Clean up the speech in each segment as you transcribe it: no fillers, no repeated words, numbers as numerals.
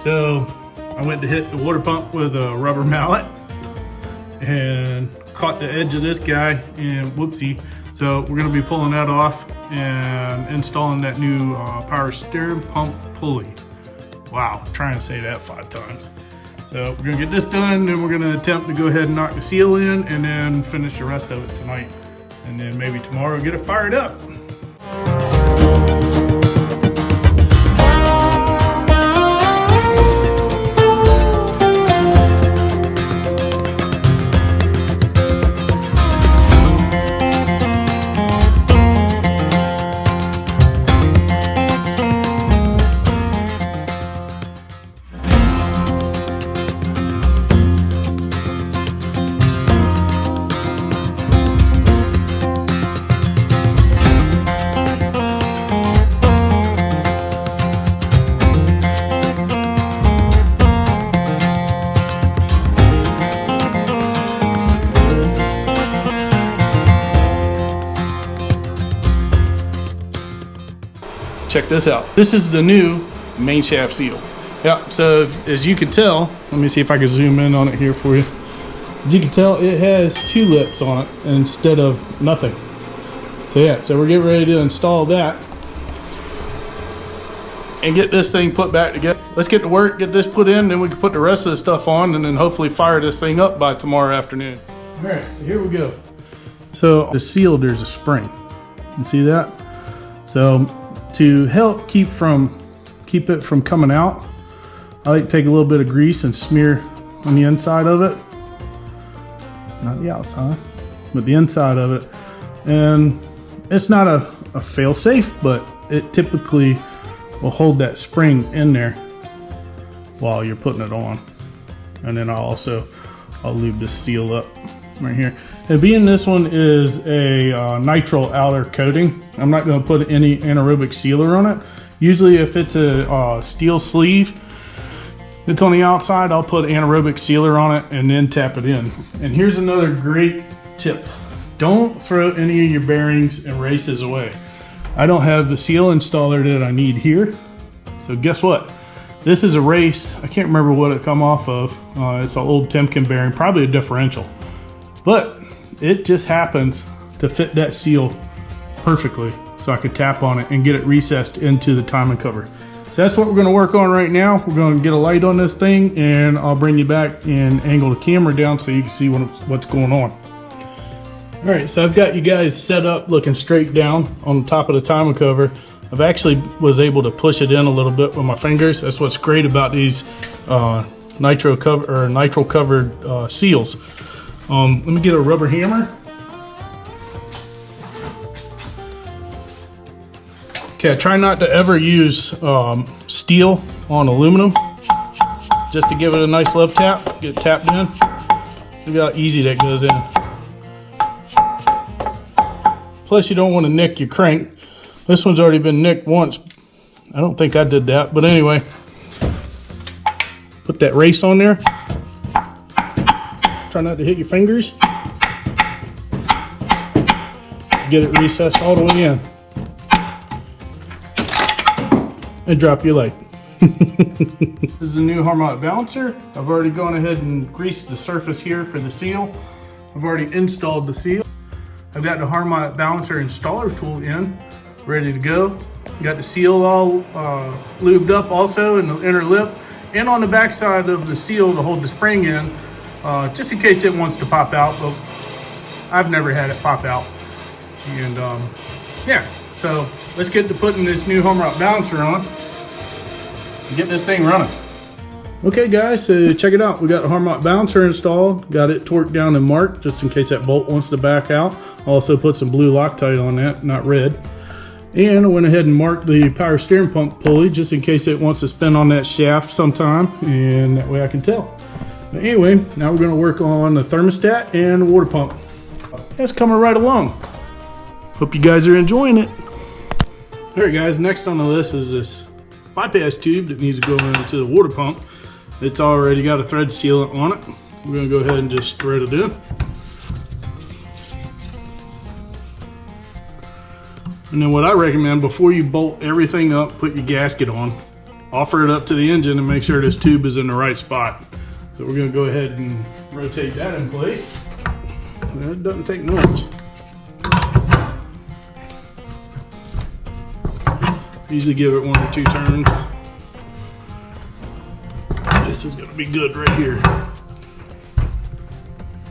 So I went to hit the water pump with a rubber mallet and caught the edge of this guy and whoopsie. So we're gonna be pulling that off and installing that new power steering pump pulley. Wow, trying to say that 5 times. So we're gonna get this done, and we're gonna attempt to go ahead and knock the seal in and then finish the rest of it tonight. And then maybe tomorrow get it fired up. Check this out. This is the new main shaft seal. Yeah, so as you can tell, let me see if I can zoom in on it here for you. As you can tell, it has 2 lips on it instead of nothing. So yeah, so we're getting ready to install that and get this thing put back together. Let's get to work, get this put in, then we can put the rest of the stuff on and then hopefully fire this thing up by tomorrow afternoon. All right, so here we go. So the seal, there's a spring. You see that? So to help keep it from coming out, I like to take a little bit of grease and smear on the inside of it. Not the outside, but the inside of it. And it's not a fail-safe, but it typically will hold that spring in there while you're putting it on. And then I'll lube this seal up right here. And being this one is a nitrile outer coating, I'm not going to put any anaerobic sealer on it. Usually if it's a steel sleeve, it's on the outside, I'll put anaerobic sealer on it and then tap it in. And here's another great tip. Don't throw any of your bearings and races away. I don't have the seal installer that I need here. So guess what? This is a race. I can't remember what it come off of. It's an old Timken bearing, probably a differential. But it just happens to fit that seal perfectly, so I could tap on it and get it recessed into the timing cover. So that's what we're going to work on right now. We're going to get a light on this thing, and I'll bring you back and angle the camera down so you can see what's going on. All right, so I've got you guys set up looking straight down on the top of the timing cover. I've actually was able to push it in a little bit with my fingers. That's what's great about these nitrile covered seals. Let me get a rubber hammer. Okay, I try not to ever use steel on aluminum, just to give it a nice love tap, get it tapped in. Look how easy that goes in. Plus you don't want to nick your crank. This one's already been nicked once. I don't think I did that, but anyway. Put that race on there. Try not to hit your fingers. Get it recessed all the way in. And drop your light. This is the new harmonic balancer. I've already gone ahead and greased the surface here for the seal. I've already installed the seal. I've got the harmonic balancer installer tool in, ready to go. Got the seal all lubed up also in the inner lip and on the back side of the seal to hold the spring in, just in case it wants to pop out, but I've never had it pop out. And yeah, so let's get to putting this new harmonic balancer on and get this thing running. Okay guys, so check it out. We got the harmonic balancer installed, got it torqued down and marked just in case that bolt wants to back out. Also put some blue Loctite on that, not red. And I went ahead and marked the power steering pump pulley just in case it wants to spin on that shaft sometime, and that way I can tell. But anyway, now we're going to work on the thermostat and the water pump. That's coming right along. Hope you guys are enjoying it. Alright guys, next on the list is this bypass tube that needs to go into the water pump. It's already got a thread sealant on it. We're going to go ahead and just thread it in. And then what I recommend, before you bolt everything up, put your gasket on. offer it up to the engine and make sure this tube is in the right spot. So we're gonna go ahead and rotate that in place. It doesn't take much. Usually give it 1 or 2 turns. This is gonna be good right here.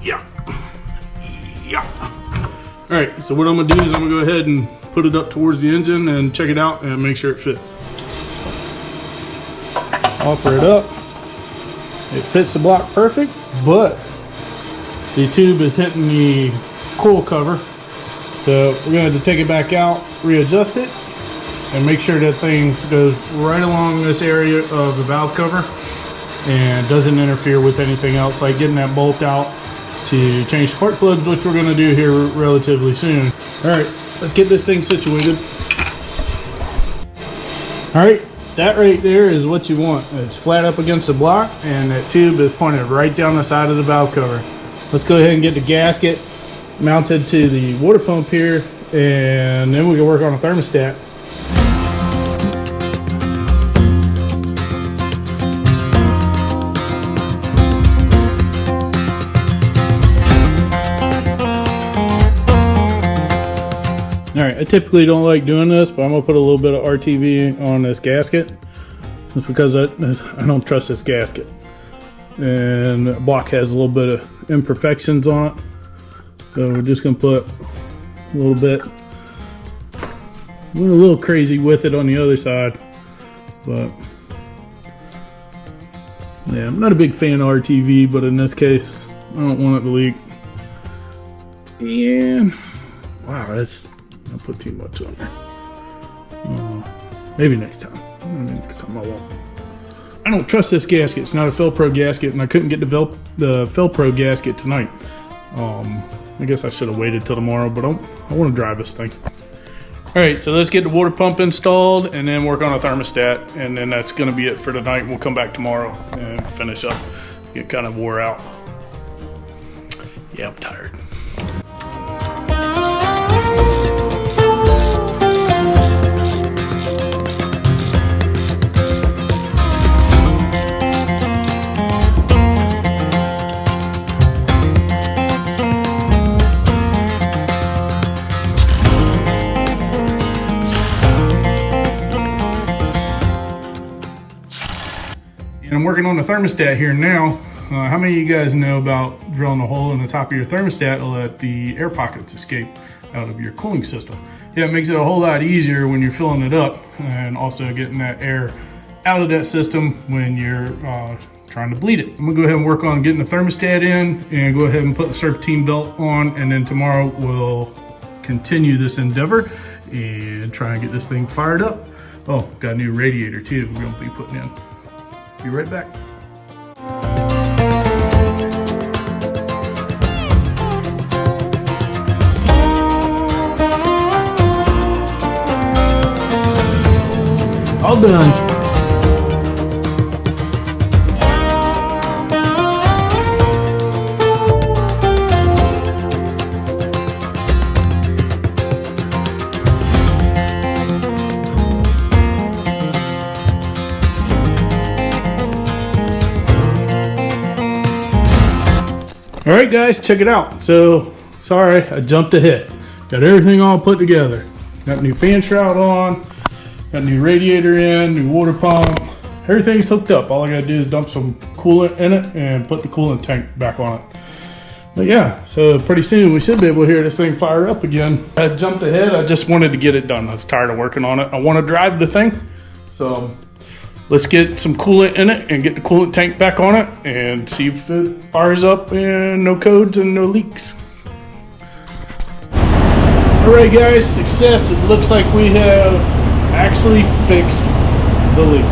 Yeah. All right, so what I'm gonna do is I'm gonna go ahead and put it up towards the engine and check it out and make sure it fits. Offer it up. It fits the block perfect, but the tube is hitting the coil cover. So we're gonna have to take it back out, readjust it, and make sure that thing goes right along this area of the valve cover and doesn't interfere with anything else, like getting that bolt out to change spark plugs, which we're gonna do here relatively soon. All right, let's get this thing situated. All right, that right there is what you want. It's flat up against the block and that tube is pointed right down the side of the valve cover. Let's go ahead and get the gasket mounted to the water pump here, and then we can work on a thermostat. All right, I typically don't like doing this, but I'm gonna put a little bit of RTV on this gasket just because I don't trust this gasket. And the block has a little bit of imperfections on it. So we're just gonna put a little bit. We're a little crazy with it on the other side, but yeah, I'm not a big fan of RTV, but in this case, I don't want it to leak. And wow, I'll put too much on there. Maybe next time. Maybe next time I won't. I don't trust this gasket. It's not a Felpro gasket, and I couldn't get the Felpro gasket tonight. I guess I should have waited till tomorrow, but I want to drive this thing. All right, so let's get the water pump installed and then work on a thermostat, and then that's going to be it for tonight. We'll come back tomorrow and finish up. Get kind of wore out. Yeah, I'm tired. And I'm working on the thermostat here now. How many of you guys know about drilling a hole in the top of your thermostat to let the air pockets escape out of your cooling system? Yeah, it makes it a whole lot easier when you're filling it up and also getting that air out of that system when you're trying to bleed it. I'm gonna go ahead and work on getting the thermostat in and go ahead and put the serpentine belt on, and then tomorrow we'll continue this endeavor and try and get this thing fired up. Oh, got a new radiator too we're gonna be putting in. Be right back. All done. All right, guys, check it out. So, sorry, I jumped ahead. Got everything all put together. Got new fan shroud on, got new radiator in, new water pump. Everything's hooked up. All I gotta do is dump some coolant in it and put the coolant tank back on it. But yeah, so pretty soon we should be able to hear this thing fire up again. I jumped ahead. I just wanted to get it done. I was tired of working on it. I want to drive the thing. So let's get some coolant in it and get the coolant tank back on it and see if it fires up and no codes and no leaks. Alright guys, success. It looks like we have actually fixed the leak.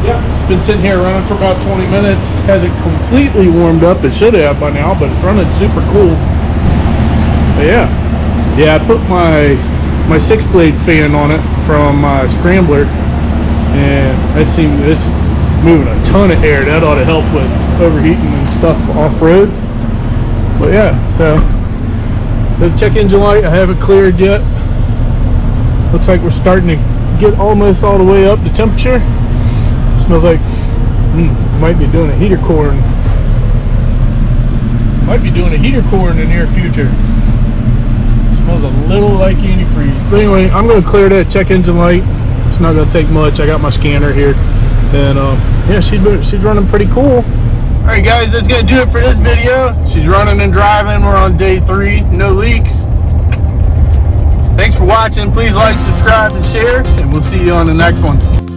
Yeah, it's been sitting here running for about 20 minutes. Hasn't completely warmed up. It should have by now, but it's running super cool. But yeah, I put my 6-blade fan on it from my Scrambler, and it's moving a ton of air. That ought to help with overheating and stuff off-road. But yeah, so the check engine light I haven't cleared yet. Looks like we're starting to get almost all the way up to temperature. Smells like might be doing a heater core. Might be doing a heater core in the near future. Smells a little like antifreeze. But anyway, I'm going to clear that check engine light. It's not going to take much. I got my scanner here. And yeah, she's running pretty cool. Alright guys, that's going to do it for this video. She's running and driving. We're on day 3. No leaks. Thanks for watching. Please like, subscribe, and share. And we'll see you on the next one.